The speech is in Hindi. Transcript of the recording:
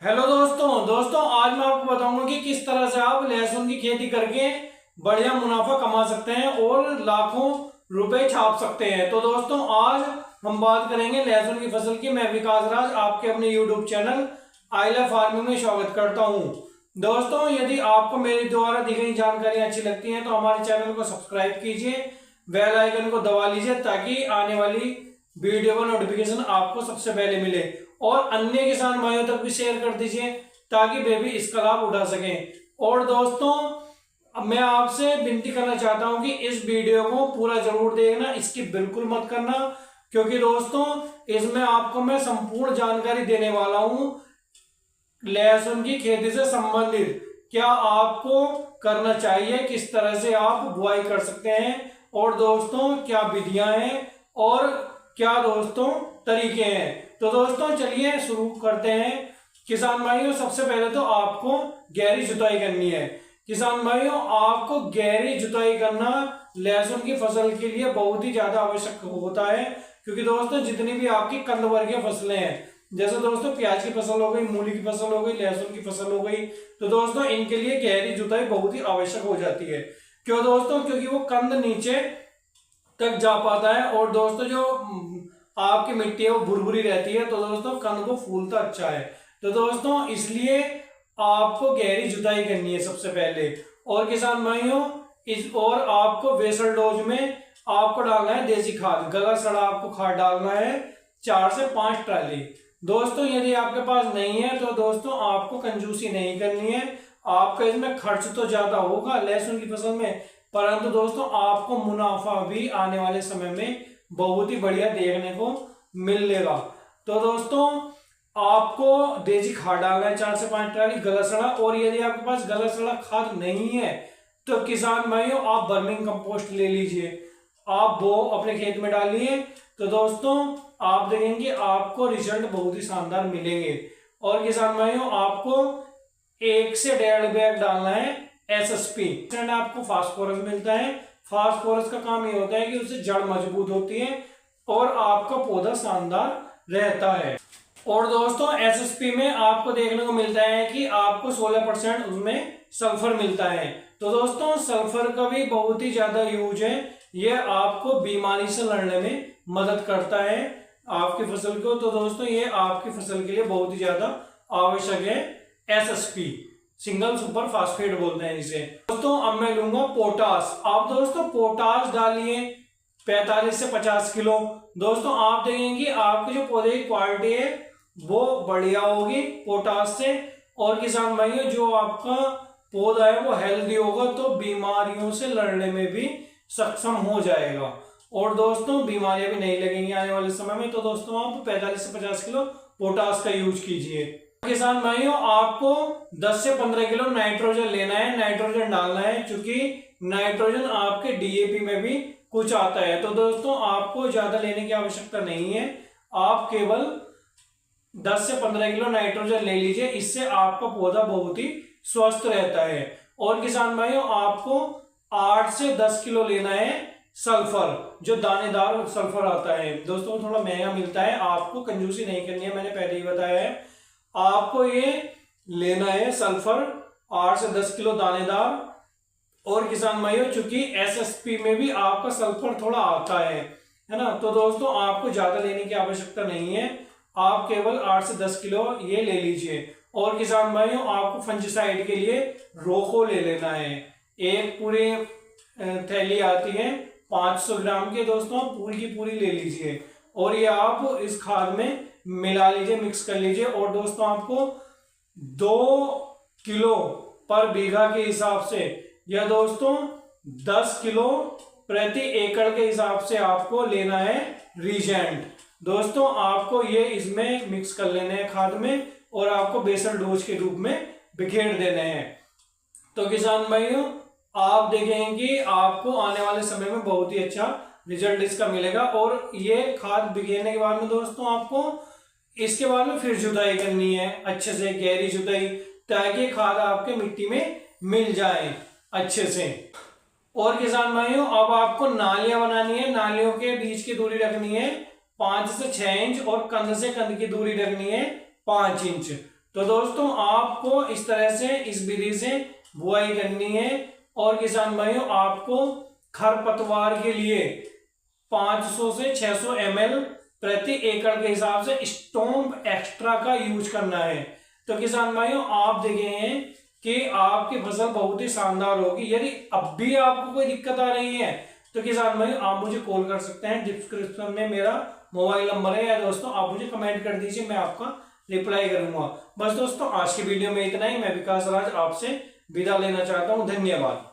हेलो दोस्तों आज मैं आपको बताऊंगा कि किस तरह से आप लहसुन की खेती करके बढ़िया मुनाफा कमा सकते हैं और लाखों रुपए छाप सकते हैं। तो दोस्तों आज हम बात करेंगे लहसुन की फसल की। मैं विकास राज आपके अपने YouTube channel I love farming में स्वागत करता हूं। दोस्तों यदि आपको मेरे द्वारा दी गई जानकारी अच्छी लगती है तो हमारे चैनल को सब्सक्राइब कीजिए, बेल आइकन को दबा लीजिए ताकि आने वाली वीडियो का नोटिफिकेशन आपको सबसे पहले मिले और अन्य किसान भाइयों तक भी शेयर कर दीजिए ताकि वे भी इसका लाभ उठा सकें। और दोस्तों अब मैं आपसे विनती करना चाहता हूं कि इस वीडियो को पूरा जरूर देखना, इसकी बिल्कुल मत करना, क्योंकि दोस्तों इसमें आपको मैं संपूर्ण जानकारी देने वाला हूं लहसुन की खेती से संबंधित। क्या आपको करना चाहिए, किस तरह से आप बुआई कर सकते हैं और दोस्तों क्या विधियां हैं और क्या दोस्तों तरीके हैं। तो दोस्तों चलिए शुरू करते हैं। किसान भाइयों सबसे पहले तो आपको गहरी जुताई करनी है। किसान भाइयों आपको गहरी जुताई करना लहसुन की फसल के लिए बहुत ही ज्यादा आवश्यक होता है, क्योंकि दोस्तों जितनी भी आपकी कंद वर्गीय फसलें हैं, जैसे दोस्तों प्याज की फसल हो गई, मूली की फसल हो गई, लहसुन की फसल हो गई, तो दोस्तों इनके लिए गहरी जुताई बहुत ही आवश्यक हो जाती है। क्यों दोस्तों? क्योंकि वो कंद नीचे तक जा पाता है और दोस्तों जो आपकी मिट्टी है वो भुरभुरी रहती है, तो दोस्तों कंद को फूलता अच्छा है। तो दोस्तों इसलिए आपको गहरी जुताई करनी है सबसे पहले। और किसान भाइयों इस और आपको बेसल डोज में आपको डालना है देसी खाद, गला सड़ा आपको खाद डालना है 4 से 5 ट्राली। दोस्तों यदि आपके पास नहीं है तो दोस्तों आपको कंजूसी नहीं करनी है। आपका इसमें खर्च तो ज्यादा होगा लहसुन की फसल में, परंतु दोस्तों आपको मुनाफा भी आने वाले समय में बहुत ही बढ़िया देखने को मिलेगा। तो दोस्तों आपको देसी खाद डालना है 4 से 5 ट्राली गला सड़ा। और यदि आपके पास गला सड़ा खाद नहीं है तो किसान भाइयों आप बर्मिंग कंपोस्ट ले लीजिए, आप वो अपने खेत में डालिए। तो दोस्तों आप देखेंगे आपको रिजल्ट बहुत ही शानदार मिलेंगे। और किसान भाइयों आपको 1 से 1.5 बैग डालना है एसएसपी। आपको फास्फोरस मिलता है। फास्फोरस का काम ये होता है कि उससे जड़ मजबूत होती है और आपका पौधा शानदार रहता है। और दोस्तों एसएसपी में आपको देखने को मिलता है कि आपको 16% उसमें सल्फर मिलता है। तो दोस्तों सल्फर का भी बहुत ही ज्यादा यूज है, ये आपको बीमारी से लड़ने में मदद करता है आपकी फसल को। तो दोस्तों ये आपकी फसल के लिए बहुत ही ज्यादा आवश्यक है एसएसपी, सिंगल सुपर फास्फेट बोलते हैं इसे। दोस्तों अब मैं लूंगा पोटास। आप दोस्तों पोटास डालिए 45 से 50 किलो। दोस्तों आप देखेंगे आपके जो पौधे की क्वालिटी है वो बढ़िया होगी पोटास से। और किसान भाइयों जो आपका पौधा है वो हेल्दी होगा तो बीमारियों से लड़ने में भी सक्षम हो जाएगा और दोस्तों बीमारियां भी नहीं लगेंगी आने वाले समय में। तो दोस्तों आप 45 से 50 किलो पोटास का यूज कीजिए। किसान भाइयों आपको 10 से 15 किलो नाइट्रोजन लेना है, नाइट्रोजन डालना है, क्योंकि नाइट्रोजन आपके डीएपी में भी कुछ आता है। तो दोस्तों आपको ज्यादा लेने की आवश्यकता नहीं है, आप केवल 10 से 15 किलो नाइट्रोजन ले लीजिए, इससे आपका पौधा बहुत ही स्वस्थ रहता है। और किसान भाइयों आपको 8 से 10 किलो लेना है सल्फर, जो दानेदार सल्फर आता है। दोस्तों थोड़ा महंगा मिलता है, आपको कंजूसी नहीं करनी है, मैंने पहले ही बताया है। आपको ये लेना है सल्फर 8 से 10 किलो दानेदार। और किसान भाइयों चूंकि एसएसपी में भी आपका सल्फर थोड़ा आता है ना, तो दोस्तों आपको ज्यादा लेने की आवश्यकता नहीं है, आप केवल 8 से 10 किलो ये ले लीजिए। और किसान भाइयों आपको फंजिसाइड के लिए रोको ले लेना है, एक पूरी थैली आती है 500 ग्राम के, दोस्तों पूरी की पूरी ले लीजिए और ये आप इस खाद में मिला लीजिए, मिक्स कर लीजिए। और दोस्तों आपको 2 किलो पर बीघा के हिसाब से या दोस्तों 10 किलो प्रति एकड़ के हिसाब से आपको लेना है रीजेंट। दोस्तों आपको ये इसमें मिक्स कर लेने हैं खाद में और आपको बेसल डोज के रूप में बिखेर देने हैं। तो किसान भाइयों आप देखेंगे कि आपको आने वाले समय में बहुत ही अच्छा रिजल्ट इसका मिलेगा। और ये खाद बिखेरने के बाद में दोस्तों आपको इसके बाद में फिर जुताई करनी है अच्छे से, गहरी जुताई, ताकि खाद आपके मिट्टी में मिल जाए अच्छे से। और किसान भाइयों अब आपको नालियां बनानी है, नालियों के बीच की दूरी रखनी है 5 से 6 इंच और कंध से कंध की दूरी रखनी है 5 इंच। तो दोस्तों आपको इस तरह से इस विधि से बुआई करनी है। और किसान भाइयों आपको खरपतवार के लिए 500 से 600 ml प्रति एकड़ के हिसाब से स्टॉम्प एक्स्ट्रा का यूज करना है। तो किसान भाइयों आप देखे हैं कि आपकी फसल बहुत ही शानदार होगी। यदि अब भी आपको कोई दिक्कत आ रही है तो किसान भाई आप मुझे कॉल कर सकते हैं, डिस्क्रिप्शन में मेरा मोबाइल नंबर है, या दोस्तों आप मुझे कमेंट कर दीजिए, मैं आपका रिप्लाई करूंगा। बस दोस्तों आज की वीडियो में इतना ही। मैं विकास राज आपसे विदा लेना चाहता हूं। धन्यवाद।